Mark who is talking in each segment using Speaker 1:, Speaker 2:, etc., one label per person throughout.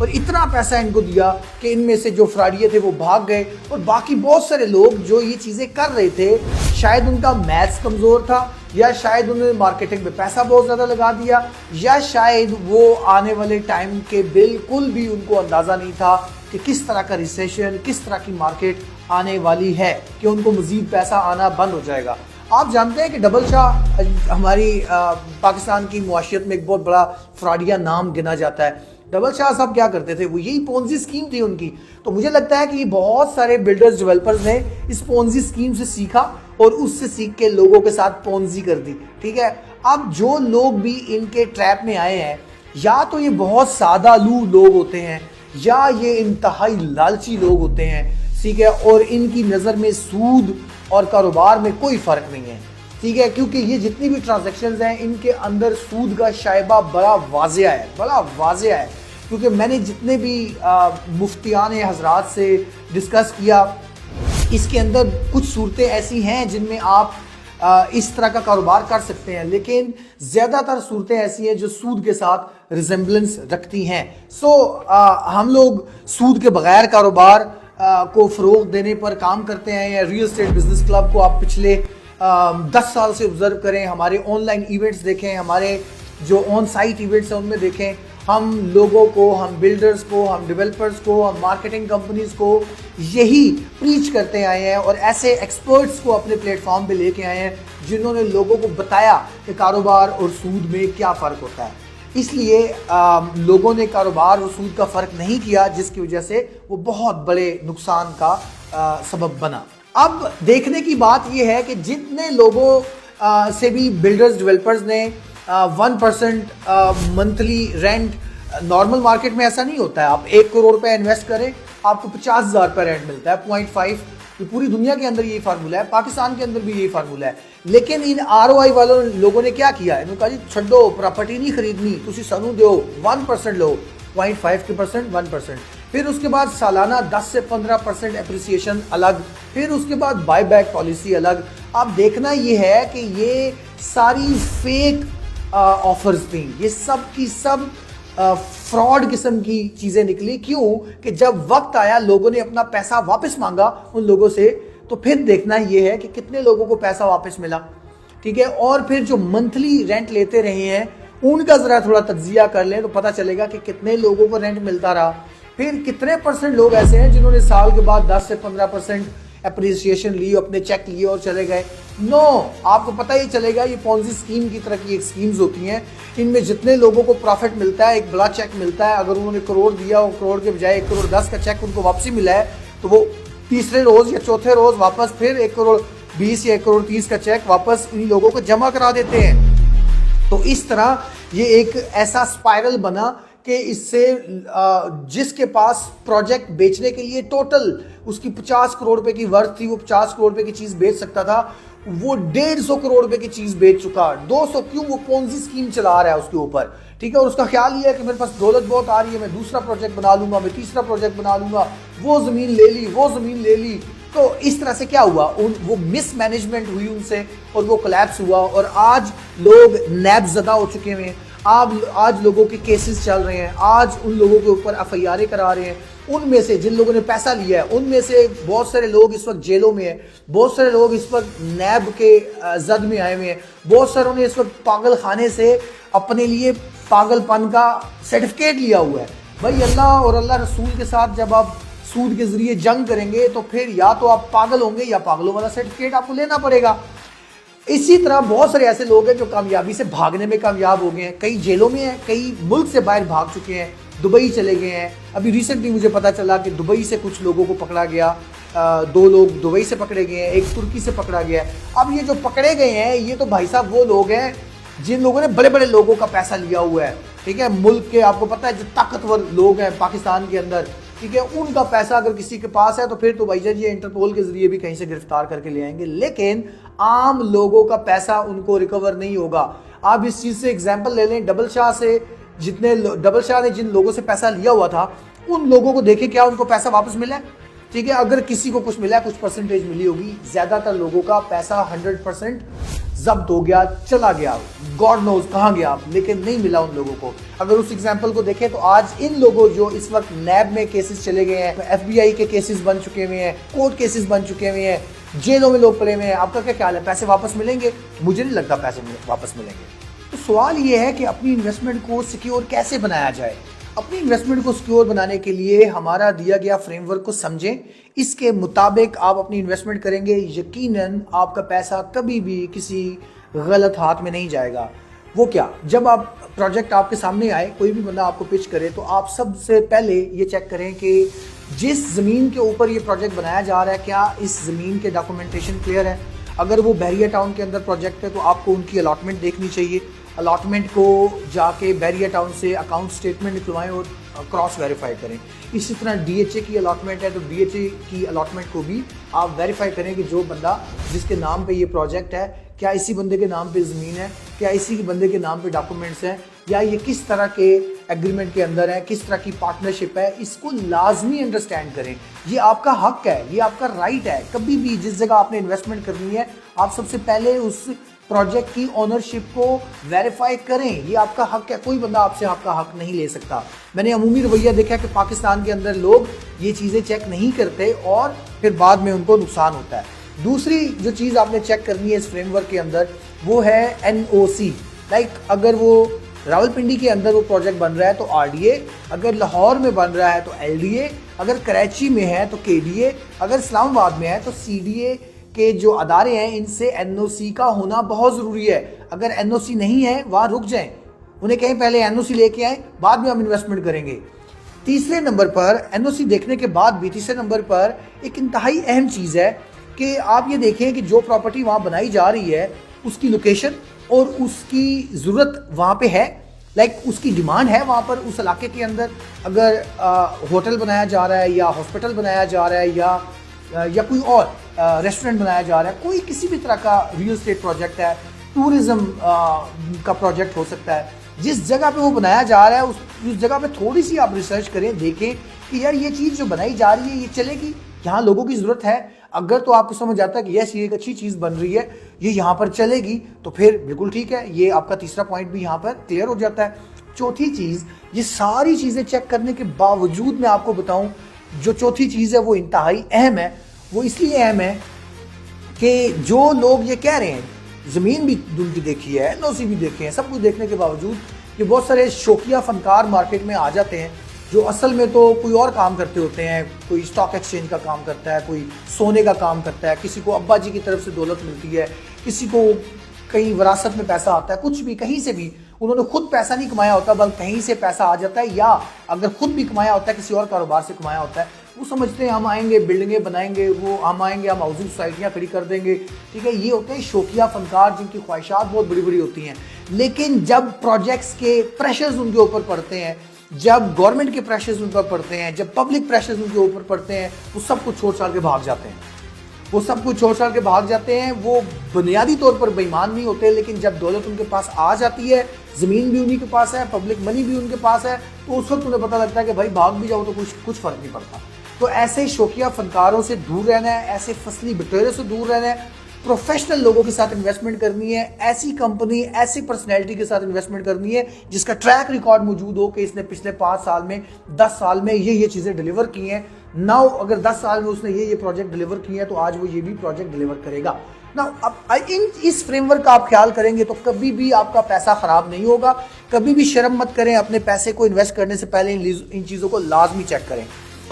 Speaker 1: اور اتنا پیسہ ان کو دیا کہ ان میں سے جو فراڈیے تھے وہ بھاگ گئے، اور باقی بہت سارے لوگ جو یہ چیزیں کر رہے تھے شاید ان کا میتھس کمزور تھا، یا شاید انہوں نے مارکیٹنگ میں پیسہ بہت زیادہ لگا دیا، یا شاید وہ آنے والے ٹائم کے بالکل بھی ان کو اندازہ نہیں تھا کہ کس طرح کا ریسیشن، کس طرح کی مارکیٹ آنے والی ہے، کہ ان کو مزید پیسہ آنا بند ہو جائے گا۔ آپ جانتے ہیں کہ ڈبل شاہ ہماری پاکستان کی معاشیت میں ایک بہت بڑا فراڈیا نام گنا جاتا ہے۔ ڈبل شاہ صاحب کیا کرتے تھے، وہ یہی پونزی اسکیم تھی ان کی۔ تو مجھے لگتا ہے کہ یہ بہت سارے بلڈرز ڈیولپرز نے اس پونزی اسکیم سے سیکھا اور اس سے سیکھ کے لوگوں کے ساتھ پونزی کر دی، ٹھیک ہے۔ اب جو لوگ بھی ان کے ٹریپ میں آئے ہیں، یا تو یہ بہت سادہ لو لوگ ہوتے ہیں، یا یہ انتہائی لالچی لوگ ہوتے ہیں، ٹھیک ہے، اور ان کی نظر میں سود اور کاروبار میں کوئی فرق نہیں ہے، ٹھیک ہے، کیونکہ یہ جتنی بھی ٹرانزیکشنز ہیں ان کے اندر سود کا شائبہ بڑا واضح ہے، کیونکہ میں نے جتنے بھی مفتیان حضرات سے ڈسکس کیا، اس کے اندر کچھ صورتیں ایسی ہیں جن میں آپ اس طرح کا کاروبار کر سکتے ہیں، لیکن زیادہ تر صورتیں ایسی ہیں جو سود کے ساتھ ریزمبلنس رکھتی ہیں۔ ہم لوگ سود کے بغیر کاروبار کو فروغ دینے پر کام کرتے ہیں، یا ریل اسٹیٹ بزنس کلب کو آپ پچھلے 10 سال سے آبزرو کریں، ہمارے آن لائن ایونٹس دیکھیں، ہمارے جو آن سائٹ ایونٹس ہیں ان میں دیکھیں، ہم لوگوں کو، ہم بلڈرز کو، ہم ڈیولپرز کو، ہم مارکیٹنگ کمپنیز کو یہی پریچ کرتے آئے ہیں، اور ایسے ایکسپرٹس کو اپنے پلیٹ فارم پہ لے کے آئے ہیں جنہوں نے لوگوں کو بتایا کہ کاروبار اور سود میں کیا فرق ہوتا ہے۔ اس لیے لوگوں نے کاروبار اور سود کا فرق نہیں کیا، جس کی وجہ سے وہ بہت بڑے نقصان کا سبب بنا۔ اب دیکھنے کی بات یہ ہے کہ جتنے لوگوں سے بھی بلڈرز ڈیولپرز نے 1% منتھلی رینٹ، نارمل مارکیٹ میں ایسا نہیں ہوتا ہے، آپ 1 کروڑ روپے انویسٹ کریں آپ کو 50,000 روپے رینٹ ملتا ہے، 0.5۔ یہ پوری دنیا کے اندر یہی فارمولہ ہے، پاکستان کے اندر بھی یہی فارمولہ ہے، لیکن ان ROI والوں لوگوں نے کیا کیا، انہوں نے کہا جی چھڈو، پراپرٹی نہیں خریدنی، تسی سانو دیو 1% لو، 0.5% 1%، پھر اس کے بعد سالانہ 10 سے 15% اپریسیشن الگ، پھر اس کے بعد بائی بیک پالیسی الگ۔ اب دیکھنا یہ ہے کہ یہ ساری فیک آفرز تھیں، یہ سب کی سب فراڈ قسم کی چیزیں نکلی۔ کیوں کہ جب وقت آیا لوگوں نے اپنا پیسہ واپس مانگا ان لوگوں سے، تو پھر دیکھنا یہ ہے کہ کتنے لوگوں کو پیسہ واپس ملا، ٹھیک ہے، اور پھر جو منتھلی رینٹ لیتے رہے ہیں ان کا ذرا تھوڑا تجزیہ کر لیں تو پتہ چلے گا کہ کتنے لوگوں کو رینٹ ملتا رہا۔ پھر کتنے پرسنٹ لوگ ایسے ہیں جنہوں نے سال کے بعد 10 سے 15% اپریسیشن لی، اپنے چیک لیے اور چلے گئے۔ آپ کو پتہ ہی چلے گا یہ پونزی اسکیم کی طرح کی ایک اسکیمز ہوتی ہیں، ان میں جتنے لوگوں کو پروفٹ ملتا ہے، ایک بڑا چیک ملتا ہے، اگر انہوں نے کروڑ دیا اور کروڑ کے بجائے 1 کروڑ 10 کا چیک ان کو واپسی ملا ہے، تو وہ تیسرے روز یا چوتھے روز واپس پھر 1 کروڑ 20 یا 1 کروڑ 30 کا چیک واپس انہی لوگوں کو جمع کرا دیتے ہیں۔ تو اس طرح یہ ایک ایسا سپائرل بنا کہ اس سے جس کے پاس پروجیکٹ بیچنے کے لیے ٹوٹل اس کی 50 کروڑ روپے کی ورتھ تھی، وہ 50 کروڑ روپے کی چیز بیچ سکتا تھا، وہ 150 کروڑ روپے کی چیز بیچ چکا۔ 200 کیوں؟ وہ پونزی اسکیم چلا رہا ہے اس کے اوپر، ٹھیک ہے، اور اس کا خیال یہ ہے کہ میرے پاس دولت بہت آ رہی ہے، میں دوسرا پروجیکٹ بنا لوں گا، میں تیسرا پروجیکٹ بنا لوں گا، وہ زمین لے لی۔ تو اس طرح سے کیا ہوا، وہ مس مینجمنٹ ہوئی ان سے اور وہ کولیپس ہوا، اور آج لوگ نیب زدہ ہو چکے ہیں، آج لوگوں کے کیسز چل رہے ہیں، آج ان لوگوں کے اوپر FIR کرا رہے ہیں۔ ان میں سے جن لوگوں نے پیسہ لیا ہے ان میں سے بہت سارے لوگ اس وقت جیلوں میں ہیں، بہت سارے لوگ اس وقت نیب کے زد میں آئے ہوئے ہیں، بہت ساروں نے اس وقت پاگل خانے سے اپنے لیے پاگل پن کا سرٹیفکیٹ لیا ہوا ہے۔ بھائی اللہ اور اللہ رسول کے ساتھ جب آپ سود کے ذریعے جنگ کریں گے تو پھر یا تو آپ پاگل ہوں گے یا پاگلوں والا سرٹیفکیٹ آپ کو لینا پڑے گا۔ اسی طرح بہت سارے ایسے لوگ ہیں جو کامیابی سے بھاگنے میں کامیاب ہو گئے ہیں، کئی جیلوں میں ہیں، کئی ملک سے باہر بھاگ چکے ہیں، دبئی چلے گئے ہیں۔ ابھی ریسنٹلی مجھے پتا چلا کہ دبئی سے کچھ لوگوں کو پکڑا گیا، 2 لوگ دبئی سے پکڑے گئے ہیں، ایک ترکی سے پکڑا گیا ہے۔ اب یہ جو پکڑے گئے ہیں یہ تو بھائی صاحب وہ لوگ ہیں جن لوگوں نے بڑے بڑے لوگوں کا پیسہ لیا ہوا ہے، ٹھیک ہے، ملک کے آپ کو پتہ ہے جو طاقتور لوگ ہیں پاکستان کے اندر، ٹھیک ہے، ان کا پیسہ اگر کسی کے پاس ہے تو پھر تو بھائی جان یہ انٹرپول کے ذریعے بھی کہیں سے گرفتار کر کے لے آئیں گے، لیکن عام لوگوں کا پیسہ ان کو ریکور نہیں ہوگا۔ آپ اس چیز سے اگزامپل لے لیں، ڈبل شاہ نے جن لوگوں سے پیسہ لیا ہوا تھا ان لوگوں کو دیکھیں کیا ان کو پیسہ واپس ملا ہے؟ ٹھیک ہے. اگر کسی کو کچھ ملا ہے, کچھ پرسنٹیج ملی ہوگی, زیادہ تر لوگوں کا پیسہ 100% ضبط ہو گیا, چلا گیا, گاڈ نوز کہاں گیا, لیکن نہیں ملا ان لوگوں کو. اگر اس ایگزامپل کو دیکھیں تو آج ان لوگوں جو اس وقت نیب میں کیسز چلے گئے ہیں, FBI کے کیسز بن چکے ہوئے ہیں, کورٹ کیسز بن چکے ہوئے ہیں, جیلوں میں لوگ پڑے ہوئے ہیں, آپ کا کیا خیال ہے, پیسے واپس ملیں گے؟ مجھے نہیں لگتا پیسے واپس ملیں گے. تو سوال یہ ہے کہ اپنی انویسٹمنٹ کو سیکیور کیسے بنایا جائے. اپنی انویسٹمنٹ کو سیکیور بنانے کے لیے ہمارا دیا گیا فریم ورک کو سمجھیں, اس کے مطابق آپ اپنی انویسٹمنٹ کریں گے, یقیناً آپ کا پیسہ کبھی بھی کسی غلط ہاتھ میں نہیں جائے گا. وہ کیا, جب آپ پروجیکٹ آپ کے سامنے آئے, کوئی بھی بندہ آپ کو پچ کرے, تو آپ سب سے پہلے یہ چیک کریں کہ جس زمین کے اوپر یہ پروجیکٹ بنایا جا رہا ہے, کیا اس زمین کے ڈاکومنٹیشن کلیئر ہے. اگر وہ بحریہ ٹاؤن کے اندر پروجیکٹ ہے تو آپ کو ان کی الاٹمنٹ دیکھنی چاہیے. الاٹمنٹ کو جا کے بحریہ ٹاؤن سے اکاؤنٹ سٹیٹمنٹ نکلوائیں اور کراس ویریفائی کریں. اسی طرح DHA کی الاٹمنٹ ہے تو DHA کی الاٹمنٹ کو بھی آپ ویریفائی کریں کہ جو بندہ جس کے نام پہ یہ پروجیکٹ ہے, کیا اسی بندے کے نام پہ زمین ہے, کیا اسی بندے کے نام پہ ڈاکومنٹس ہیں, یا یہ کس طرح کے ایگریمنٹ کے اندر ہے, کس طرح کی پارٹنرشپ ہے. اس کو لازمی انڈرسٹینڈ کریں, یہ آپ کا حق ہے, یہ آپ کا رائٹ ہے. کبھی بھی جس جگہ آپ نے انویسٹمنٹ کرنی ہے, آپ سب سے پہلے اس پروجیکٹ کی اونرشپ کو ویریفائی کریں. یہ آپ کا حق ہے, کوئی بندہ آپ سے آپ کا حق نہیں لے سکتا. میں نے عمومی رویہ دیکھا کہ پاکستان کے اندر لوگ یہ چیزیں چیک نہیں کرتے اور پھر بعد میں ان کو نقصان ہوتا ہے. دوسری جو چیز آپ نے چیک کرنی ہے اس فریم ورک کے اندر, وہ ہے NOC. لائک اگر وہ راولپنڈی کے اندر وہ پروجیکٹ بن رہا ہے تو RDA, اگر لاہور میں بن رہا ہے تو LDA, اگر کراچی میں ہے تو KDA, اگر اسلام آباد میں ہے تو CDA کے جو ادارے ہیں ان سے NOC کا ہونا بہت ضروری ہے. اگر NOC نہیں ہے, وہاں رک جائیں, انہیں کہیں پہلے NOC لے کے آئیں, بعد میں ہم انویسٹمنٹ کریں گے. تیسرے نمبر پر NOC دیکھنے کے بعد بھی تیسرے نمبر پر ایک انتہائی اہم چیز ہے کہ آپ یہ دیکھیں کہ جو پراپرٹی وہاں بنائی جا رہی ہے اس کی لوکیشن اور اس کی ضرورت وہاں پہ ہے, لائک اس کی ڈیمانڈ ہے وہاں پر اس علاقے کے اندر. اگر ہوٹل بنایا جا رہا ہے یا ہاسپٹل بنایا جا رہا ہے یا کوئی اور ریسٹورنٹ بنایا جا رہا ہے, کوئی کسی بھی طرح کا ریل اسٹیٹ پروجیکٹ ہے, ٹورزم کا پروجیکٹ ہو سکتا ہے, جس جگہ پہ وہ بنایا جا رہا ہے اس جگہ پہ تھوڑی سی آپ ریسرچ کریں, دیکھیں کہ یار یہ چیز جو بنائی جا رہی ہے یہ چلے گی, یہاں لوگوں کی ضرورت ہے. اگر تو آپ کو سمجھ آتا ہے کہ یس یہ ایک اچھی چیز بن رہی ہے, یہ یہاں پر چلے گی, تو پھر بالکل ٹھیک ہے, یہ آپ کا تیسرا پوائنٹ بھی یہاں پر کلیئر ہو جاتا ہے. چوتھی چیز, یہ ساری چیزیں چیک کرنے کے باوجود میں آپ کو بتاؤں جو چوتھی چیز ہے وہ انتہائی اہم ہے. وہ اس لیے اہم ہے کہ جو لوگ یہ کہہ رہے ہیں, زمین بھی ان کی دیکھی ہے, NOC بھی دیکھے ہیں, سب کچھ دیکھنے کے باوجود یہ بہت سارے شوقیہ فنکار مارکیٹ میں آ جاتے ہیں جو اصل میں تو کوئی اور کام کرتے ہوتے ہیں. کوئی اسٹاک ایکسچینج کا کام کرتا ہے, کوئی سونے کا کام کرتا ہے, کسی کو ابا جی کی طرف سے دولت ملتی ہے, کسی کو کہیں وراثت میں پیسہ آتا ہے, کچھ بھی کہیں سے بھی, انہوں نے خود پیسہ نہیں کمایا ہوتا بلکہ کہیں سے پیسہ آ جاتا ہے, یا اگر خود بھی کمایا ہوتا ہے کسی اور کاروبار سے کمایا ہوتا ہے. وہ سمجھتے ہیں ہم آئیں گے بلڈنگیں بنائیں گے, وہ ہم آئیں گے ہم ہاؤسنگ سوسائٹیاں کھڑی کر دیں گے. ٹھیک ہے, یہ ہوتے ہیں شوقیہ فنکار جن کی خواہشات بہت بڑی بڑی ہوتی ہیں. لیکن جب پروجیکٹس کے پریشرز ان کے اوپر پڑتے ہیں, جب گورنمنٹ کے پریشرز ان پر پڑتے ہیں, جب پبلک پریشرز ان کے اوپر پڑتے ہیں, وہ سب کچھ چھوڑ چھاڑ کے بھاگ جاتے ہیں. وہ بنیادی طور پر بے ایمان نہیں ہوتے, لیکن جب دولت ان کے پاس آ جاتی ہے, زمین بھی انہی کے پاس ہے, پبلک منی بھی ان کے پاس ہے, تو اس وقت انہیں پتہ لگتا ہے کہ بھائی بھاگ بھی جاؤ تو کچھ فرق نہیں پڑتا. تو ایسے شوقیہ فنکاروں سے دور رہنا ہے, ایسے فصلی بٹیروں سے دور رہنا ہے, پروفیشنل لوگوں کے ساتھ انویسٹمنٹ کرنی ہے, ایسی کمپنی ایسی پرسنالٹی کے ساتھ انویسٹمنٹ کرنی ہے جس کا ٹریک ریکارڈ موجود ہو کہ اس نے پچھلے 5 سال میں 10 سال میں یہ چیزیں ڈیلیور کی ہیں. ناؤ اگر 10 سال میں اس نے یہ پروجیکٹ ڈیلیور کیے ہیں تو آج وہ یہ بھی پروجیکٹ ڈیلیور کرے گا. اب اس فریم ورک کا آپ خیال کریں گے تو کبھی بھی آپ کا پیسہ خراب نہیں ہوگا. کبھی بھی شرم مت کریں, اپنے پیسے کو انویسٹ کرنے سے پہلے ان چیزوں کو لازمی چیک کریں.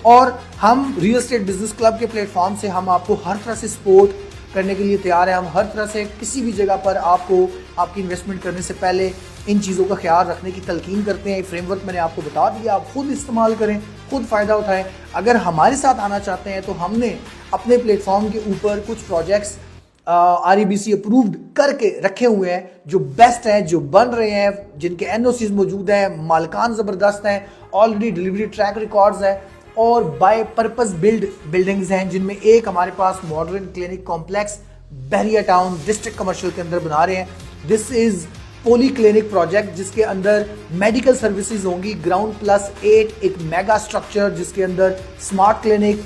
Speaker 1: اور ہم ریل اسٹیٹ بزنس کلب کے پلیٹ فارم سے ہم آپ کو ہر طرح سے سپورٹ کرنے کے لیے تیار ہیں. ہم ہر طرح سے کسی بھی جگہ پر آپ کو آپ کی انویسٹمنٹ کرنے سے پہلے ان چیزوں کا خیال رکھنے کی تلقین کرتے ہیں. فریم ورک میں نے آپ کو بتا دیا, آپ خود استعمال کریں, خود فائدہ اٹھائیں. اگر ہمارے ساتھ آنا چاہتے ہیں تو ہم نے اپنے پلیٹ فارم کے اوپر کچھ پروجیکٹس REBC اپرووڈ کر کے رکھے ہوئے ہیں جو بیسٹ ہیں, جو بن رہے ہیں, جن کے NOCs موجود ہیں, مالکان زبردست ہیں, آلریڈی ڈیلیوری ٹریک ریکارڈز ہیں, اور بائی پرپز بلڈنگز ہیں, جن میں ایک ہمارے پاس ماڈرن کلینک کمپلیکس بحریہ ٹاؤن ڈسٹرکٹ کمرشل کے اندر بنا رہے ہیں. دس از پولی کلینک پروجیکٹ جس کے اندر میڈیکل سروسز ہوں گی, گراؤنڈ +8 ایک میگا اسٹرکچر جس کے اندر اسمارٹ کلینک,